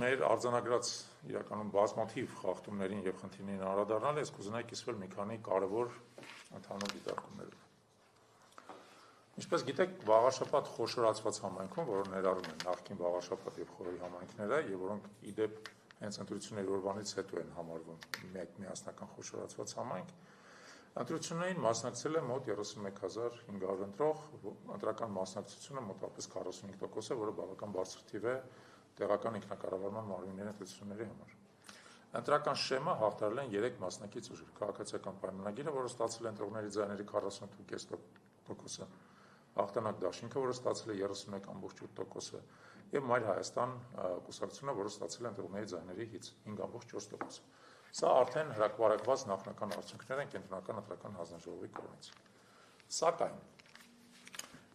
մեր արձանագրած իրականում բազմաթիվ խախտումներին եւ խնդիրներին անդրադառնալ, ես կուզենայի կիսվել մի քանի կարևոր ընդհանուր դիտարկումներով։ Ինչպես գիտեք, վաղաշաբաթ խոշորացված համայնքում, որը ներառում են նախկին վաղաշաբաթ եւ խորհրդի համայնքները, եւ որոնք ի դեպ հենց ընտրությունների օրվանից հետո են համարվում մեկ միասնական խոշորացված համայնք, ընտրություններին մասնակցել է մոտ 31500 ընտրող, ընտրական մասնակցությունը մոտավորապես 45% է, որը բավական բարձր թիվ է տեղական ինքնակառավարման մարմինների ընտրությունների համար։ Ընտրական շեմը հաղթարել են 3 մասնակից ուժեր՝ քաղաքացիական պայմանագիրը, որը ստացել է ընտրողների ձայների 48%, Հաղթանակ դաշինքը, որը ստացել է 31.8%, եւ Մայր Հայաստան կուսակցությունը, որը ստացել է ընտրողների ձայների 5.4%։ Սա արդեն հրապարակված նախնական արդյունքներ են կենտրոնական ընտրական հանձնաժողովի կողմից։ Սակայն,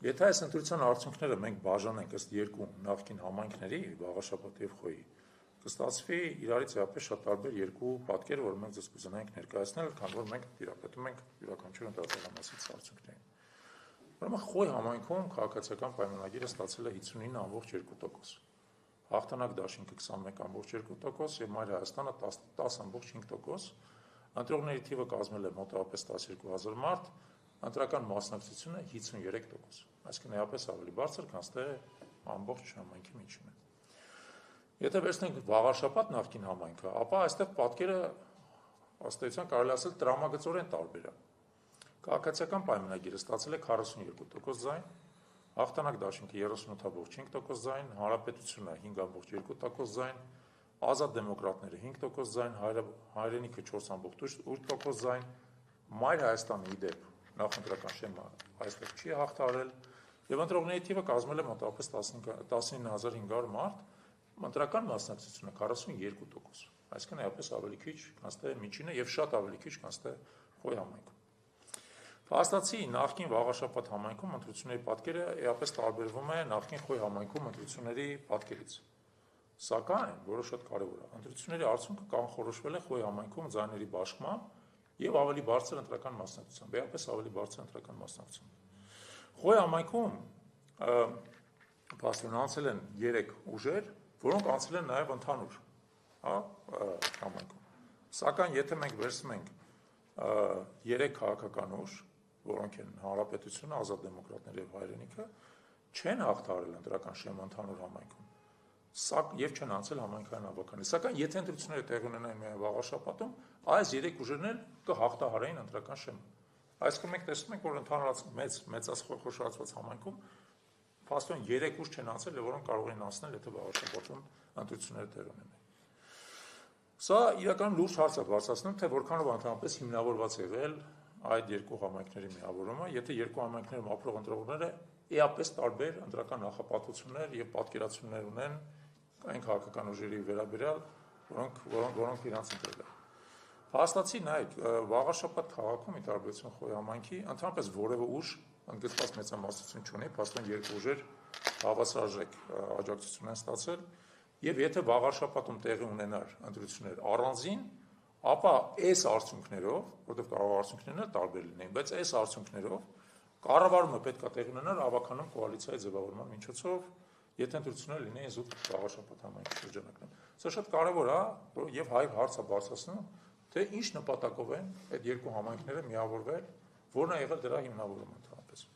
եթե այս ընտրության արդյունքները մենք բաժանենք ըստ երկու նախկին համայնքների՝ վաղաշաբաթ եւ խոյի, կստացվի իրարից էապես շատ տարբեր երկու պատկեր, որ մենք ձեզ կուզենայինք ներկայացնել, քանի որ մենք տիրապետում ենք յուրաքանչյուր ընտրատեղամասից արդյունքներին։ Ուրեմն խոյ համայնքում քաղաքացիական պայմանագիրը ստացել է 59.2%, Հաղթանակ դաշինքը 21.2% եւ Մայր Հայաստանը 10.5%, ընտրողների թիվը կազմել է մոտավորապես 12000 մարդ, ընտրական մասնակցությունը 53%, այսինքն էապես ավելի բարձր, քան թե ամբողջ համայնքի միջինը։ Եթե վերցնենք վաղաշաբաթ նախկին համայնքը, ապա այստեղ պատկերը ըստ էության կարելի ասել տրամագծորեն տարբեր է։ Քաղաքացիական պայմանագիրը ստացել է 42% ձայն, Հաղթանակ դաշինքը 38.5% ձայն, Հանրապետությունը 5.2% ձայն, Ազատ դեմոկրատները 5% ձայն, Հայրենիքը 4.8% ձայն, Մայր Հայաստանը ի դեպ նախընտրական շեմը այստեղ չի հաղթարել եւ ընտրողների թիվը կազմել է մոտավորապես 19500 մարդ, ընտրական մասնակցությունը 42%, այսինքն էապես ավելի քիչ, քան թե միջինը եւ շատ ավելի քիչ, քան թե խոյ համայնքում։ Փաստացի նախկին վաղաշաբաթ համայնքում ընտրությունների պատկերը էապես տարբերվում է նախկին խոյ համայնքում ընտրությունների պատկերից։ Սակայն, որը շատ կարևոր է, ընտրությունների արդյունքը կանխորոշվել է խոյ համայնքում ձայների բաշխմամբ եւ ավելի բարձր ընտրական մասնակցությամբ, էապես ավելի բարձր ընտրական մասնակցությամբ։ Խոյ համայնքում փաստորեն անցել են 3 ուժեր, որոնք անցել են նաեւ ընդհանուր, համայնքում։ Սակայն եթե մենք վերցնում ենք 3 քաղաքական ուժ, որոնք են Հանրապետությունը, Ազատ դեմոկրատները եւ Հայրենիքը, չեն հաղթարել ընտրական շեմը ընդհանուր համայնքում, եւ չեն անցել համայնքային հավաքանից։ Սակայն եթե ընտրությունները տեղի ունենային միայն վաղաշաբաթում, այս 3 ուժերն էլ կհաղթահարեին ընտրական շեմը։ Այսինքն մենք տեսնում ենք, որ ընդհանրած մեծած խոշորացված համայնքում փաստորեն 3 ուժ չեն անցել, որոնք կարող են անցնել, եթե վաղաշաբաթում ընտրությունները տեղի ունենային։ Սա իրականում լուրջ հարց է բարձրացնում, թե որքանով ընդհանրապես հիմնավորված է եղել այդ երկու համայնքների միավորումը, եթե երկու համայնքներում ապրող ընտրողները էապես տարբեր ընտրական նախապատվություններ եւ պատկերացումներ ունեն այն քաղաքական ուժերի վերաբերյալ, որոնք իրանց ընտրել են։ Փաստացի նայեք, վաղաշաբաթ քաղաքում ի տարբերություն խոյ համայնքի ընդհանրապես որևէ ուժ ընդգծված մեծամասնություն չունի, փաստորեն երկու ուժեր հավասարժեք աջակցություն են ստացել, եւ եթե վաղաշաբաթում տեղի ունենար ընտրություններ առանձին, ապա այս արդյունքներով, որտեղ կարող արդյունքներն էլ տարբեր լինեն, բայց այս արդյունքներով կառավարումը պետք է տեղի ունենար ավականում կոալիցիայի ձևավորման միջոցով, եթե ընտրությունները լինեին զուտ վաղաշաբաթ համայնքի շրջանակներում։ Սա շատ կարևոր է, եւ հայ հարց է բարձրացնում, թե ինչ նպատակով են այդ երկու համայնքները միավորվել, որն է եղել դրա հիմնավորումը ընդհանրապես։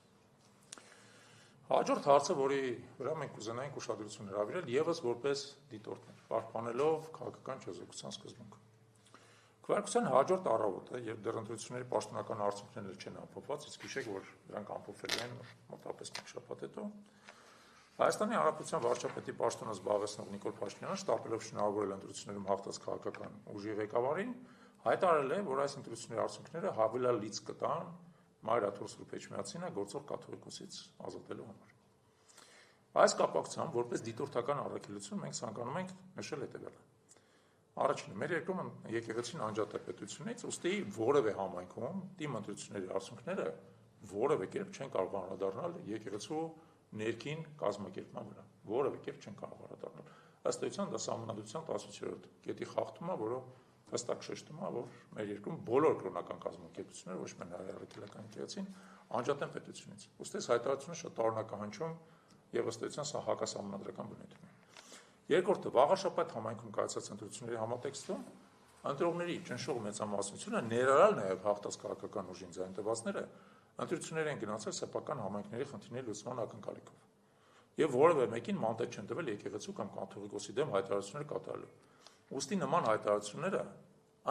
Հաջորդ հարցը, որի վրա մենք կուզենայինք ուշադրություն հրավիրել, եւս որպես դիտորդներ, պահպանելով քաղաքական չեզոքության սկզբունքը։ Քվեարկության հաջորդ առավոտը, երբ դեռ ընտրությունների պաշտոնական արդյունքներն էլ չեն ամփոփված, իսկ հիշեք, որ դրանք ամփոփվել են մոտավորապես մեկ շաբաթ հետո, Հայաստանի Հանրապետության վարչապետի պաշտոնը զբաղեցնող Նիկոլ Փաշինյանը, շտապելով շնորհավորել ընտրություններում հաղթած քաղաքական ուժի ղեկավարին, հայտարարել է, որ այս ընտրությունների արդյունքները հավելալից կտան Մայր Աթոր Սուրբ Էջմիածինը գործող կաթողիկոսից ազատելու համար։ Այս կապակցությամբ, որպես դիտորդական առաքելություն, մենք ցանկանում ենք նշել հետևյալը։ Առաջինը, մեր երկրում եկեղեցին անջատ է պետությունից, ուստի որևէ համայնքում թիմ ընտրությունների արդյունքները որևէ կերպ չեն կարող անդրադառնալ եկեղեցու ներքին կազմակերպման վրա, որևէ կերպ չեն կարող անդրադառնալ։ Ըստ էության դա Սահմանադրության 17-րդ կետի խախտում է, որը հստակ շեշտում է, որ մեր երկրում բոլոր կրոնական կազմակերպությունները, ոչ միայն հայրաքելական եկեղեցին, անջատ են պետությունից։ Ուստի այս հայտարարությունը շատ տարօրինակ է հնչում եւ ըստ էության սա հակասահմանադրական բնույթ ունի։ Երկրորդը վաղաշաբաթ համայնքում կայացած ընտրությունների համատեքստում ընտրողների ճնշող մեծամասնությունը ներառյալ նաև հաղթած քաղաքական ուժին ձայն տվածները ընտրություններ են գնացել սեփական համայնքների խնդիրների լուծման ակնկալիքով եւ որևէ մեկին մանդատ չեն տվել եկեղեցու կամ կանթողիկոսի դեմ հայտարարություններ կատարելու։ Ուստի նման հայտարարությունները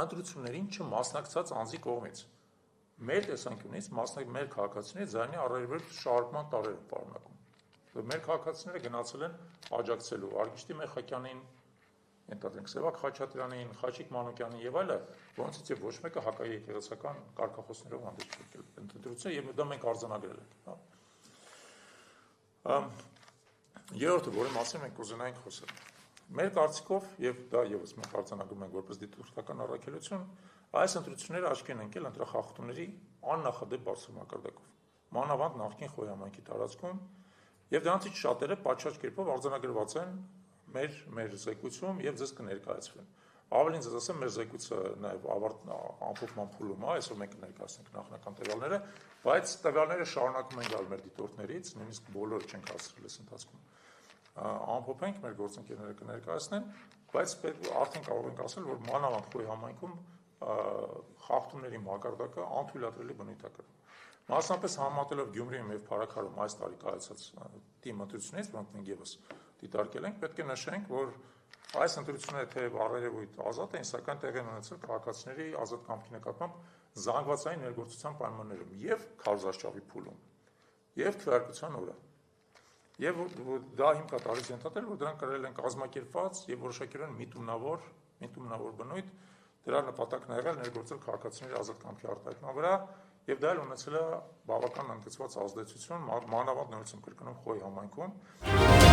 ընտրություններին չմասնակցած անձի կողմից մեր տեսանկյունից մեր քաղաքացիների ձայնի առերևույթ շարժման տարեր են պարունակում։ Մեր քաղաքացիները գնացել են աջակցելու Արգիշտի Մեխակյանին, ենթադրենք Սևակ Խաչատրյանին, Խաչիկ Մանուկյանին եւ այլը, որոնցից ոչ մեկը հակայի եկեղեցական կարգախոսներով հանդես չեկել ընտրությունը եւ դա մենք արձանագրել ենք։ Երրորդը, որի մասին մենք կուզենայինք խոսել։ Մեր կարծիքով, եւ դա եւս մենք արձանագրում ենք որպես դիտորդական առաքելություն, այս ընտրությունները աչքի են ընկել ընտրախախտումների աննախադեպ բարձր մակարդակով, մանավանդ նախկին խոյամայնքի տարածքում, եւ դրանցից շատերը պատշաճ կերպով արձանագրված են մեր զեկույցում եւ ձեզ կներկայացվեն։ Ավելին ձեզ ասեմ, մեր զեկույցը նաեւ ամփոփման փուլում է, այսօր մենք կներկայացնենք նախնական տվյալները, բայց տվյալները շարունակում են գալ մեր դիտորդներից, նույնիսկ բոլորը չենք հասցրել այս ընթացքում ամփոփենք, մեր գործընկերները կներկայացնեն, բայց արդեն կարող ենք ասել, որ մանավանդ խոյ համայնքում խախտումների մակարդակը անթույլատրելի բնույթ է կրում։ Մասնապես համատելով Գյումրիում եւ Փարաքարում այս տարի կայացած թիմ ընտրություններից, որոնք մենք եւս դիտարկել ենք, պետք է նշենք, որ այս ընտրությունները թեև առերևույթ ազատ են, սակայն տեղի են ունեցել քաղաքացիների ազատ կամքի նկատմամբ զանգվածային ներգործության պայմաններում եւ քարոզարշավի փուլում եւ քվեարկության օրը։ Եվ դա հիմք է տալիս ենթադրել, որ դրանք կրել են կազմակերպված եւ որոշակիորեն միտումնավոր բնույթ, դրա նպատակն է եղել ներգործել քաղաքացիների ազատ կամքի արտահայտման վրա եւ դա էլ ունեցել է բավական ընդգծված ազդեցություն մանավանդ նորություն կրկնում խոյ համայնքում։